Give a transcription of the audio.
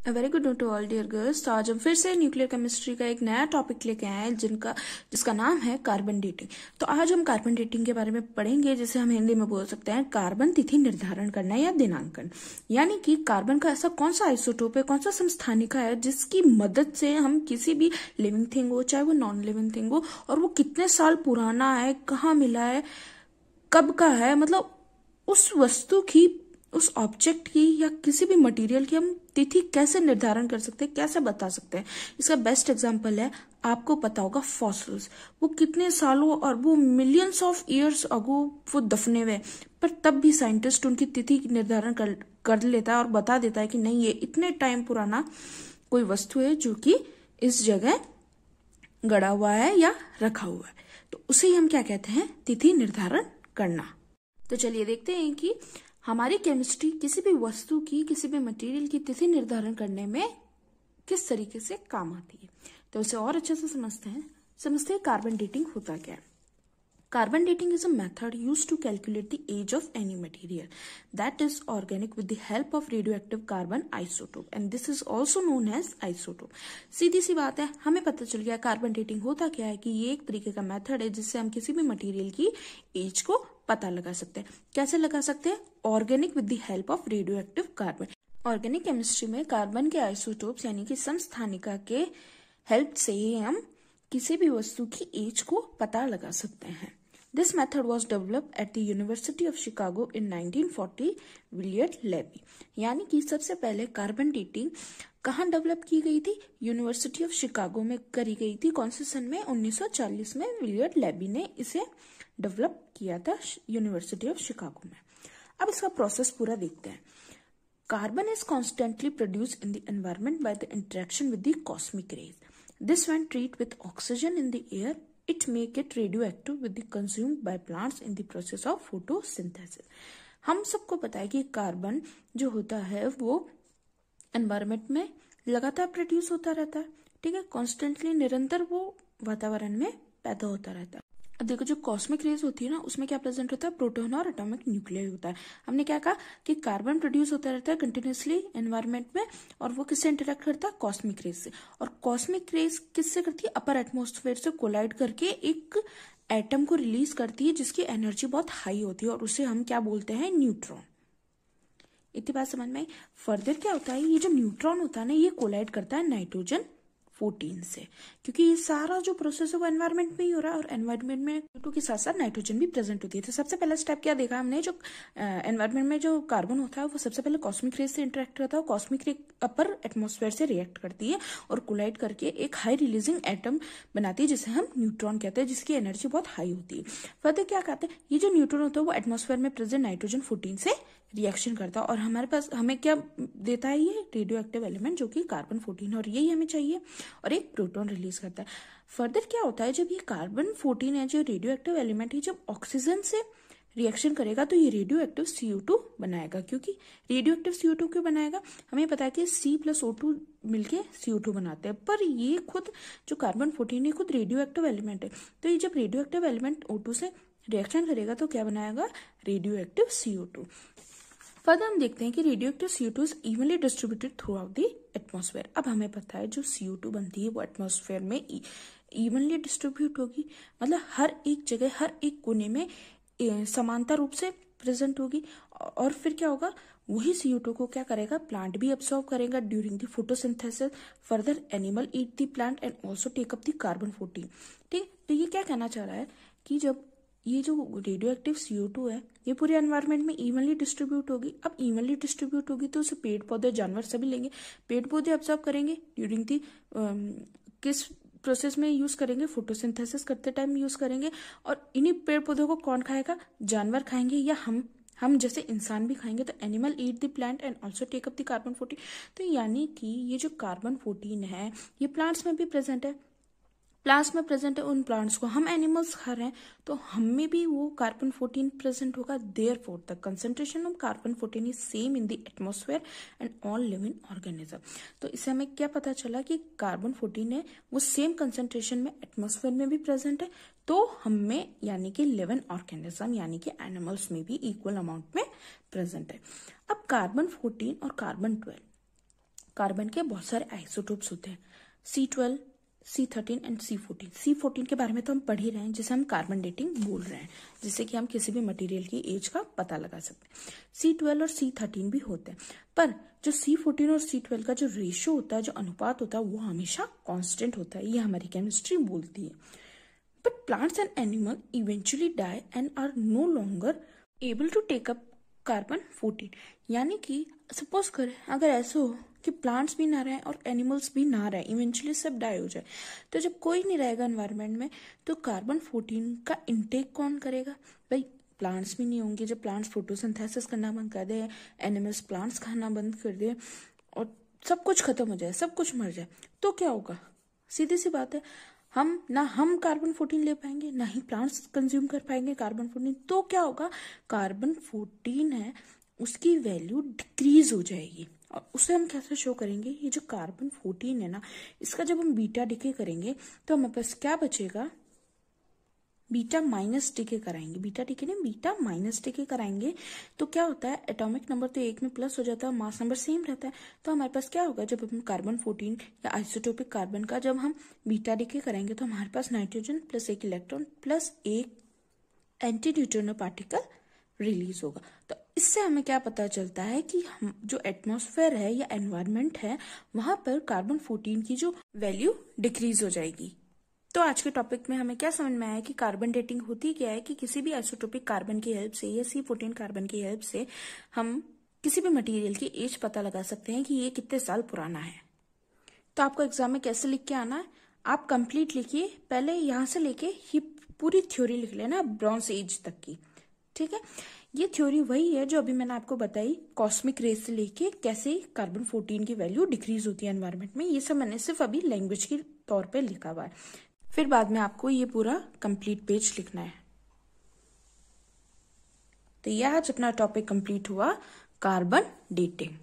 Very good to all dear girls. तो आज हम फिर से न्यूक्लियर केमिस्ट्री का एक नया टॉपिक लेके आए हैं जिसका नाम है कार्बन डेटिंग। तो आज हम कार्बन डेटिंग के बारे में पढ़ेंगे, जिसे हम हिंदी में बोल सकते हैं कार्बन तिथि निर्धारण करना या दिनांकन। यानी कि कार्बन का ऐसा कौन सा आइसोटोप है, कौन सा समस्थानिका है जिसकी मदद से हम किसी भी लिविंग थिंग हो चाहे वो नॉन लिविंग थिंग हो, और वो कितने साल पुराना है, कहाँ मिला है, कब का है, मतलब उस वस्तु की, उस ऑब्जेक्ट की या किसी भी मटेरियल की हम तिथि कैसे निर्धारण कर सकते हैं, कैसे बता सकते हैं। इसका बेस्ट एग्जांपल है, आपको पता होगा फॉसिल्स। वो कितने सालों और वो मिलियंस ऑफ ईयर्स अगो वो दफने हुए, पर तब भी साइंटिस्ट उनकी तिथि निर्धारण कर लेता है और बता देता है कि नहीं, ये इतने टाइम पुराना कोई वस्तु है जो कि इस जगह गड़ा हुआ है या रखा हुआ है। तो उसे ही हम क्या कहते हैं, तिथि निर्धारण करना। तो चलिए देखते हैं कि हमारी केमिस्ट्री किसी भी वस्तु की, किसी भी मटेरियल की तिथि निर्धारण करने में किस तरीके से काम आती है। तो उसे और अच्छे से समझते हैं कार्बन डेटिंग होता क्या है। Carbon dating is a method used to calculate the age of any material that is organic with the help of radioactive carbon isotope, and this is also known as isotope। सीधी सी बात है, हमें पता चल गया carbon dating होता क्या है कि ये एक तरीके का मेथड है जिससे हम किसी भी मटेरियल की एज को पता लगा सकते हैं। कैसे लगा सकते हैं? Organic with the help of radioactive carbon. Organic chemistry में कार्बन के आइसोटोप्स यानी कि समस्थानिका के हेल्प से ही हम किसी भी वस्तु की एज को पता लगा सकते हैं। This method was developed at the University of Chicago in 1940 Willard Libby. यानी कि सबसे पहले कार्बन डेटिंग कहाँ डेवलप की गई थी? यूनिवर्सिटी ऑफ शिकागो में करी गई थी। कौन से सन में? 1940 में विलियर्ड लेवी ने इसे डेवलप किया था यूनिवर्सिटी ऑफ शिकागो में। अब इसका प्रोसेस पूरा देखते हैं। Carbon is constantly produce in the environment by the interaction with the cosmic rays. This when treat with oxygen in the air it make it radioactive with the consumed by plants in the process of photosynthesis। हम सबको पता है कि carbon जो होता है वो environment में लगातार प्रोड्यूस होता रहता है, ठीक है, कॉन्स्टेंटली, निरंतर वो वातावरण में पैदा होता रहता है। अब देखो, जो कॉस्मिक रेज होती है ना, उसमें क्या प्रेजेंट होता है? प्रोटॉन और एटॉमिक न्यूक्लियर होता है। हमने क्या कहा कि कार्बन प्रोड्यूस होता रहता है कंटिन्यूसली एनवायरमेंट में, और वो किससे इंटरेक्ट करता है? कॉस्मिक रेज से। और कॉस्मिक रेज किससे करती है? अपर एटमॉस्फेयर से कोलाइड करके एक एटम को रिलीज करती है जिसकी एनर्जी बहुत हाई होती है, और उसे हम क्या बोलते हैं? न्यूट्रॉन। इतनी बात समझ में आई। फर्दर क्या होता है, ये जो न्यूट्रॉन होता है ना, ये कोलाइड करता है नाइट्रोजन 14 से, क्योंकि ये सारा जो प्रोसेस है वो एनवायरमेंट में ही हो रहा है, और एनवायरमेंट में CO2 के साथ साथ नाइट्रोजन भी प्रेजेंट होती है। तो सबसे पहला स्टेप क्या देखा हमने, जो एनवायरमेंट में जो कार्बन होता है वो सबसे पहले कॉस्मिक रेज से इंटरेक्ट करता है, कॉस्मिक रे अपर एटमॉस्फेयर से रिएक्ट करती है और कोलाइड करके एक हाई रिलीजिंग एटम बनाती है जिसे हम न्यूट्रॉन कहते हैं, जिसकी एनर्जी बहुत हाई होती है। फर्दर क्या कहते हैं, ये जो न्यूट्रॉन होता है वो एटमॉस्फेयर में प्रेजेंट नाइट्रोजन 14 से रिएक्शन करता है, और हमारे पास हमें क्या देता है? ये रेडियो एक्टिव एलिमेंट जो कि कार्बन 14 है, और यही हमें चाहिए, और एक प्रोटॉन रिलीज करता है। फर्दर क्या होता है, जब ये कार्बन 14 है, जो रेडियो एक्टिव एलिमेंट है, जब ऑक्सीजन से रिएक्शन करेगा तो ये रेडियो एक्टिव CO2 बनाएगा। क्योंकि रेडियो एक्टिव CO2 क्यों बनाएगा? हमें पता है कि C+O2 मिलके CO2 बनाते हैं, पर ये खुद जो कार्बन 14 है खुद रेडियो एक्टिव एलिमेंट है। तो ये जब रेडियो एक्टिव एलिमेंट O2 से रिएक्शन करेगा तो क्या बनाएगा? Radio active CO2। फर्दर हम देखते हैं कि radioactive CO2 is evenly distributed through out the atmosphere. अब हमें पता है जो CO2 बनती है वो एटमॉस्फेयर में इवनली डिस्ट्रीब्यूट होगी, मतलब हर एक जगह, हर एक कोने में समानता रूप से प्रेजेंट होगी। और फिर क्या होगा, वही CO2 को क्या करेगा? प्लांट भी अब्सॉर्ब करेगा during the photosynthesis. Further animal eat the plant and also take up the carbon 14। ठीक, तो ये क्या कहना चाह रहा है कि जब ये जो रेडियो एक्टिव CO2 है ये पूरे एनवायरनमेंट में इवनली डिस्ट्रीब्यूट होगी। अब इवनली डिस्ट्रीब्यूट होगी तो उसे पेड़ पौधे, जानवर सभी लेंगे। पेड़ पौधे अब्सॉर्ब करेंगे ड्यूरिंग दी किस प्रोसेस में यूज करेंगे? फोटोसिंथेसिस करते टाइम यूज करेंगे। और इन्हीं पेड़ पौधों को कौन खाएगा? जानवर खाएंगे, या हम जैसे इंसान भी खाएंगे। तो animal eat the plant and also take up the carbon 14। तो यानी कि ये जो कार्बन 14 है ये प्लांट्स में भी प्रेजेंट है, प्लांट्स में प्रेजेंट है, उन प्लांट्स को हम एनिमल्स खा रहे हैं तो हम में भी वो कार्बन 14 प्रेजेंट होगा। Therefore the concentration of carbon 14 is same in the atmosphere and all living organism. तो इससे हमें क्या पता चला कि कार्बन 14 है वो सेम कंसंट्रेशन में एटमॉस्फेयर में भी प्रेजेंट है, तो हम में यानी कि लिविंग ऑर्गेनिज्म यानी कि एनिमल्स में भी इक्वल अमाउंट में प्रेजेंट है। अब कार्बन 14 और कार्बन 12 कार्बन के बहुत सारे आइसोटोप्स होते हैं, C12, C13 and C14। C14 के बारे में तो हम पढ़ ही रहे हैं, जिसे हम कार्बन डेटिंग बोल रहे हैं, जिससे कि हम किसी भी मटेरियल की एज का पता लगा सकते हैं। C12 और C13 भी होते हैं, पर जो C14 और C12 का जो रेशियो होता है, जो अनुपात होता है, वो हमेशा कांस्टेंट होता है, ये हमारी केमिस्ट्री बोलती है। But plants and animal eventually die and are no longer able to take up carbon 14। यानी कि सपोज करें अगर ऐसा हो कि प्लांट्स भी ना रहे और एनिमल्स भी ना रहे, इवेंचुअली सब डाई हो जाए, तो जब कोई नहीं रहेगा एनवायरनमेंट में, तो कार्बन 14 का इनटेक कौन करेगा? भाई प्लांट्स भी नहीं होंगे। जब प्लांट्स फोटोसिंथेसिस करना बंद कर दे, एनिमल्स प्लांट्स खाना बंद कर दे और सब कुछ खत्म हो जाए, सब कुछ मर जाए, तो क्या होगा? सीधी सी बात है, हम कार्बन 14 ले पाएंगे, ना ही प्लांट्स कंज्यूम कर पाएंगे कार्बन 14। तो क्या होगा? कार्बन 14 है, उसकी वैल्यू डिक्रीज हो जाएगी। और उसे हम कैसे शो करेंगे? ये जो कार्बन 14 है ना, इसका जब हम बीटा डिके करेंगे तो हमारे पास क्या बचेगा? बीटा माइनस डिके कराएंगे, बीटा डिके नहीं, बीटा माइनस डिके कराएंगे तो क्या होता है? एटॉमिक नंबर तो एक में प्लस हो जाता है, मास नंबर सेम रहता है। तो हमारे पास क्या होगा? जब हम कार्बन 14 या आइसोटोपिक कार्बन का जब हम बीटा डिके करेंगे तो हमारे पास नाइट्रोजन प्लस एक इलेक्ट्रॉन प्लस एक एंटी न्यूट्रिनो पार्टिकल रिलीज होगा। तो इससे हमें क्या पता चलता है कि हम जो एटमॉस्फेयर है या एनवायरनमेंट है, वहां पर कार्बन 14 की जो वैल्यू डिक्रीज हो जाएगी। तो आज के टॉपिक में हमें क्या समझ में आया कि कार्बन डेटिंग होती क्या है, कि किसी भी आइसोटोपिक कार्बन की हेल्प से या C14 कार्बन की हेल्प से हम किसी भी मटेरियल की एज पता लगा सकते हैं कि ये कितने साल पुराना है। तो आपको एग्जाम में कैसे लिख के आना है? आप कंप्लीट लिखिए, पहले यहाँ से लेके ये पूरी थ्योरी लिख लेना ब्रॉन्ज एज तक की, ठीक है? ये थ्योरी वही है जो अभी मैंने आपको बताई, कॉस्मिक रेज से लेके कैसे कार्बन 14 की वैल्यू डिक्रीज होती है एनवायरनमेंट में। ये सब मैंने सिर्फ अभी लैंग्वेज के तौर पे लिखा हुआ है, फिर बाद में आपको ये पूरा कंप्लीट पेज लिखना है। तो यह आज अपना टॉपिक कंप्लीट हुआ, कार्बन डेटिंग।